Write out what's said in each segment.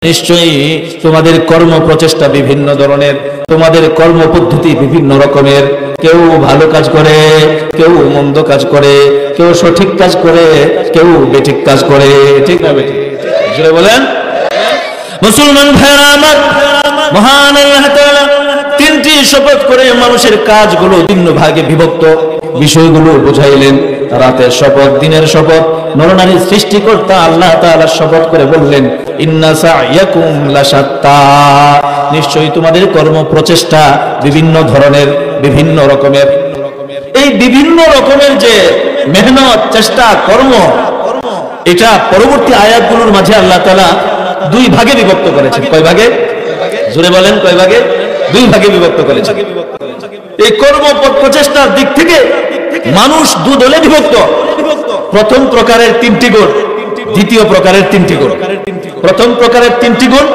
নিশ্চয়ই তোমাদের কর্ম প্রচেষ্টা বিভিন্ন ধরনের, তোমাদের কর্ম পদ্ধতি বিভিন্ন রকমের। কেউ ভালো কাজ করে, কেউ মন্দ কাজ করে, কেউ সঠিক কাজ করে, কেউ বেঠিক কাজ করে। ঠিক না বেঠিক? জোরে বলেন। মুসলমান ভাইরা আমার, মহান আল্লাহ তাআলা তিনটি শপথ করে মানুষের কাজগুলো ভিন্ন ভাগে বিভক্ত বিষয়গুলো বুঝাইলেন। রাতের শপথ, দিনের শপথ, নরনারীর সৃষ্টিকর্তা আল্লাহ তাআলা শপথ করে বললেন, ইন্না সা'য়াকুম লাশাত্তা, নিশ্চয়ই তোমাদের কর্ম প্রচেষ্টা বিভিন্ন ধরনের, বিভিন্ন রকমের। এই বিভিন্ন রকমের যে মেহনত, চেষ্টা, কর্ম, এটা পরবর্তী আয়াতগুলোর মাঝে আল্লাহ তাআলা দুই ভাগে বিভক্ত করেছেন। কয় ভাগে? জোরে বলেন, কয় ভাগে? দুই ভাগে বিভক্ত করেছেন। এই কর্ম প্রচেষ্টার দিক থেকে মানুষ দু দলে বিভক্ত। প্রথম প্রকারের তিনটি গুণ, দ্বিতীয় প্রকারের তিনটি গুণ। প্রথম প্রকারের তিনটি গুণ,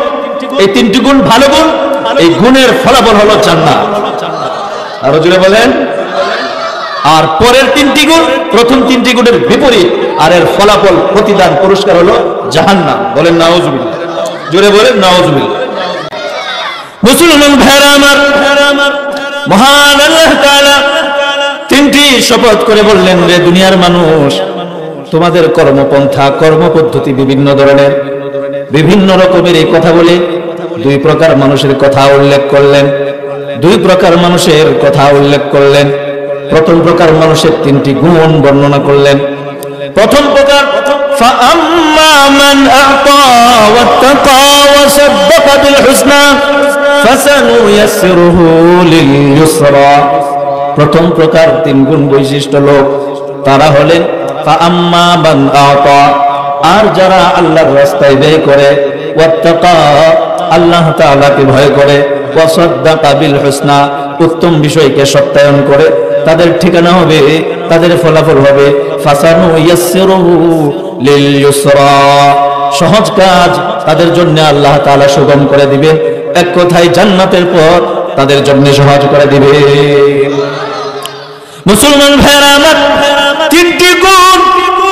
এই তিনটি গুণ ভালো গুণ, এই গুণের ফলাফল হলো জান্নাত। আরো জোরে বলেন। আর পরের তিনটি গুণ প্রথম তিনটি গুণের বিপরীত, আর এর ফলাফল, প্রতিদান, পুরস্কার হলো জাহান্নাম। বলেন নাউজুবিল্লাহ। জোরে বলেন নাউজুবিল্লাহ। মুসলমান ভাইরা আমার, মহান আল্লাহ তাআলা তিনটি শপথ করে বললেন, রে দুনিয়ার মানুষ, তোমাদের কর্মপন্থা, কর্মপদ্ধতি বিভিন্ন ধরনের, বিভিন্ন রকমের। এই কথা বলে দুই প্রকার মানুষের কথা উল্লেখ করলেন। দুই প্রকার মানুষের কথা উল্লেখ করলেন। প্রথম প্রকার মানুষের তিনটি গুণ বর্ণনা করলেন। প্রথম প্রকার, ফাআম্মা মান আ'তা ওয়াত্তাকা ওয়াসাদ্দাকা বিল হুসনা ফাসানুয়াসসিরুহু লিল ইউসরা। প্রথম প্রকার তিন গুণ বৈশিষ্ট্য লোক, তারা হলেন ফাআম্মা মান আ'তা, আর যারা আল্লাহর রাস্তায় ব্যয় করে, ওয়াত্তাকা, আল্লাহ তাআলাকে ভয় করে, ওয়াসাদ্দাকা বিল হুসনা, উত্তম বিষয়কে সত্যায়ন করে, তাদের ঠিকানা হবে, তাদের ফলাফল হবে ফাসানুয়াসসিরুহু লিল ইউসরা, সহজ কাজ তাদের জন্য আল্লাহ তাআলা সুগম করে দিবেন। এক কথায় জান্নাতের পথ তাদের জন্য সহজ করে দিবে। মুসলমান ভাইরা আমার, তিনটি গুণ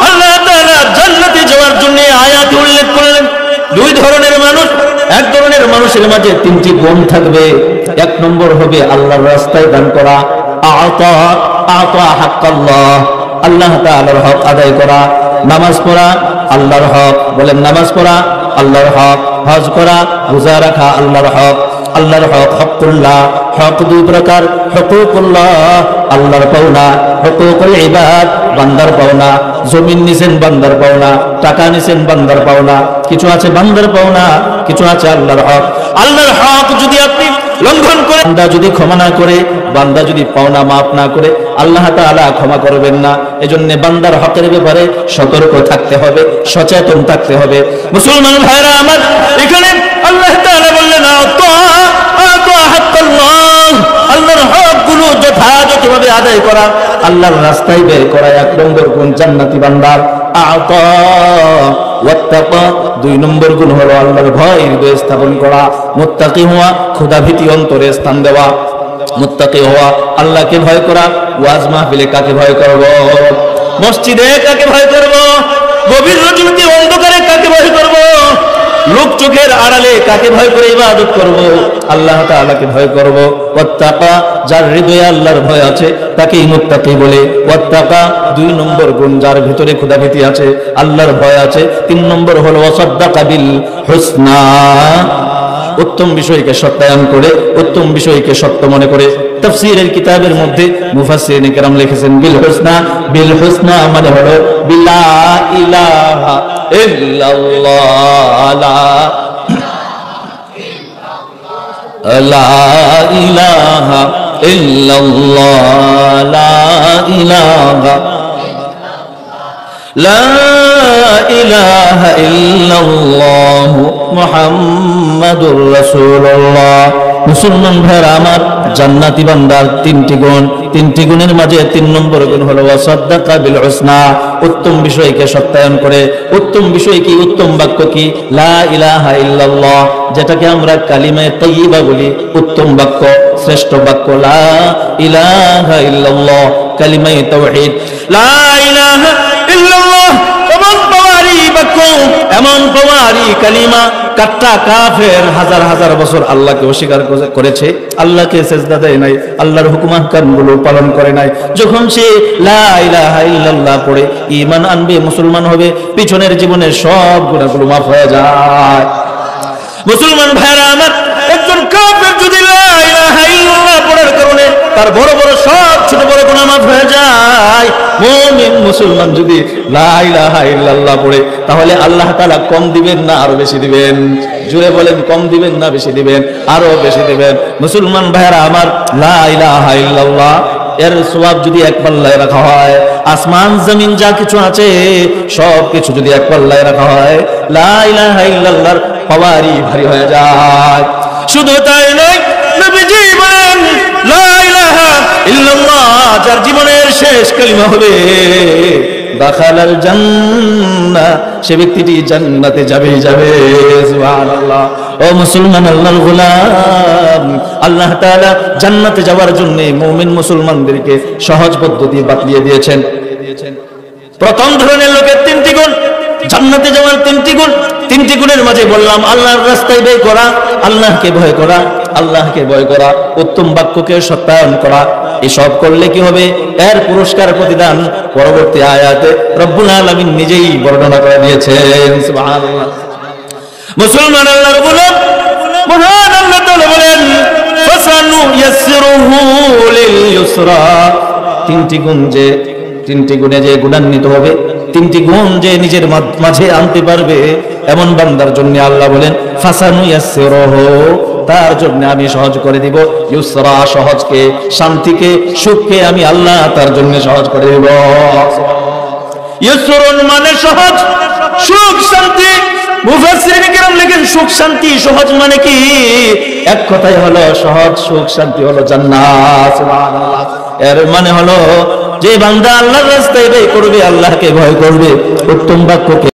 আল্লাহ তাআলা জান্নাতে যাওয়ার জন্য আয়াতে উল্লেখ করলেন। দুই ধরনের মানুষ, এক ধরনের মানুষের মাঝে তিনটি গুণ থাকবে। এক নম্বর হবে আল্লাহর রাস্তায় দান করা, আ'তা হাক্কাল্লাহ, আল্লাহ তাআলার হক আদায় করা। নামাজ পড়া আল্লাহর হক, বলেন নামাজ পড়া আল্লাহর হক। হজ করা, রোজা রাখা আল্লাহর হক। আল্লাহর হক, হকুল্লাহ, হক দুই প্রকার, হুকুকুল্লাহ আল্লাহর পাওনা, হুকুকুল ইবাদ বান্দার পাওনা। জমিন নিছেন বান্দার পাওনা, টাকা নিছেন বান্দার পাওনা, কিছু আছে বান্দার পাওনা, কিছু আছে আল্লাহর হক। আল্লাহর হক যদি আপনি লঙ্ঘন করে, বান্দা যদি ক্ষমা না করে, বান্দা যদি পাওনা মাফ না করে, আল্লাহ তাআলা ক্ষমা করবেন না। এজন্য বান্দার হকের ব্যাপারে সতর্ক থাকতে হবে, সচেতন থাকতে হবে। মুসলমান ভাইরা আমার, এখানে আল্লাহ তাআলা বললেন আ'তা হাক্কাল্লাহ, আল্লাহর হকগুলো যথাযথভাবে আদায় করা, আল্লাহর রাস্তায় ব্যয় করা এক নম্বর গুণ জান্নাতি বান্দার। আ'তা ওয়াত্তাকা, দুই নম্বর গুণ হলো আল্লাহর ভয় হৃদয়ে স্থাপন করা। মুত্তাকি হওয়া, খোদা ভীতি অন্তরে স্থান দেওয়া। মুত্তাকি হওয়া, আল্লাহকে ভয় করা। ওয়াজ মাহফিলে কাকে ভয় করব? মসজিদে কাকে ভয় করব? গভীর রজনীতে অন্ধকারে কাকে ভয় করব? লোক চোখের আড়ালে কাকে ভয় করে ইবাদত করব? আল্লাহ তাআলাকে ভয় করব। ওয়াত্তাকা, যার হৃদয়ে আল্লাহর ভয় আছে তাকেই মুত্তাকি বলে। ওয়াত্তাকা, দুই নম্বর গুণ, যার ভিতরে খোদাভীতি আছে, আল্লাহর ভয় আছে। তিন নম্বর হলো ওয়াসাদ্দাকা বিল হুসনা, উত্তম বিষয়কে সত্যায়ন করে, উত্তম বিষয়কে সত্য মনে করে। তাফসীরের কিতাবের মধ্যে মুফাসসিরিন কেরাম লিখেছেন বিল হুসনা, বিল হুসনা মানে হলো বিলা ইলাহা ইল্লাল্লাহ, লা ইলাহা ইল্লাল্লাহ, লা ইলাহা, লা ইলাহা ইল্লাল্লাহ মুহাম্মাদুর রাসূলুল্লাহ। মুসলমান ভাইরা আমার, জান্নাতি বান্দার তিনটি গুণ, তিনটি গুণের মাঝে তিন নম্বর গুণ হলো ওয়াসাদ্দাকা বিল হুসনা, উত্তম বিষয়কে সত্যায়ন করে। উত্তম বিষয় কি? উত্তম বাক্য কি? লা ইলাহা ইল্লাল্লাহ, যেটাকে আমরা কালিমায়ে তাইয়্যিবা বলি। উত্তম বাক্য, শ্রেষ্ঠ বাক্য লা ইলাহা ইল্লাল্লাহ, কালিমায়ে তাওহীদ। লা ইলাহা ইল্লাল্লাহ, বাক্য, এমন পাওয়ারি কালিমা, কাট্টা কাফের হাজার হাজার বছর আল্লাহকে অস্বীকার করেছে, আল্লাহকে সেজদা দেয় নাই, আল্লাহর হুকুম আহকামগুলো পালন করে নাই। যখন সে লা ইলাহা ইল্লাল্লাহ পড়ে ঈমান আনবে, মুসলমান হবে, পিছনের জীবনের সব গুনাহগুলো মাফ হয়ে যায়। মুসলমান ভাইরা আমার, একজন কাফের যদি লা ইলাহা ইল্লাল্লাহ পড়ার কারণে তার বড় বড় সব ছোট বড় গুনাহ মাফ হয়ে যায়, মুমিন মুসলমান যদি লা ইলাহা ইল্লাল্লাহ পড়ে, তাহলে আল্লাহ তাআলা কম দিবেন না আরো বেশি দিবেন? জুড়ে বলেন, কম দিবেন না বেশি দিবেন? আরো বেশি দিবেন। মুসলমান ভাইরা আমার, লা ইলাহা ইল্লাল্লাহ এর সওয়াব যদি এক পাল্লায় রাখা হয়, আসমান জমিন যা কিছু আছে সব কিছু যদি এক পাল্লায় রাখা হয়, লা ইলাহা ইল্লাল্লাহর পাওয়ারই ভারী হয়ে যায়। শুধু তাই নয়, নবীজি বলেন লা ইলাহা ইল্লাল্লাহ যার জীবনের শেষ কালিমা হবে, দাখালাল জান্নাহ, সে ব্যক্তিটি জান্নাতে যাবে যাবে। সুবহানাল্লাহ। ও মুসলমান, আল্লাহর গোলাম, আল্লাহ তাআলা জান্নাতে যাওয়ার জন্য মুমিন মুসলমানদেরকে সহজ পদ্ধতি বাতলিয়ে দিয়েছেন। প্রথম ধরনের লোকের তিনটি গুণ, জান্নাতে যাওয়ার তিনটি গুণ। তিনটি গুণের মাঝে বললাম আল্লাহর রাস্তায় ব্যয় করা, আল্লাহকে ভয় করা, আল্লাহকে ভয় করা, উত্তম বাক্যকে সত্যায়ন করা। এসব করলে কি হবে? এর পুরস্কার প্রতিদান পরবর্তী আয়াতে রব্বুল আলামিন নিজেই বর্ণনা করে দিয়েছেন। সুবহানাল্লাহ। মুসলমান আল্লাহর গোলাম, মহান আল্লাহ তাআলা বলেন ফাসানুয়াসসিরুহু লিল ইউসরা। তিনটি গুণে যে গুণান্বিত হবে, তিনটি গুণ যে নিজের মাঝে আনতে পারবে, এমন বান্দার জন্য আল্লাহ বলেন ফাসানুয়াসসিরুহু, তার জন্য আমি সহজ করে দিব। ইউসরা সহজকে, শান্তিকে, সুখকে আমি আল্লাহ তার জন্য সহজ করে দেব। ইউসরুন মানে সহজ, সুখ শান্তি। মুফাসসিরিন কিরাম লেখেন সুখ শান্তি সহজ মানে কি? এক কথাই হলো সহজ সুখ শান্তি হলো জান্নাত। সুবহানাল্লাহ। এর মানে হলো যে বান্দা আল্লাহর রাস্তায় ব্যয় করবে, আল্লাহকে ভয় করবে, উত্তম বাক্যকে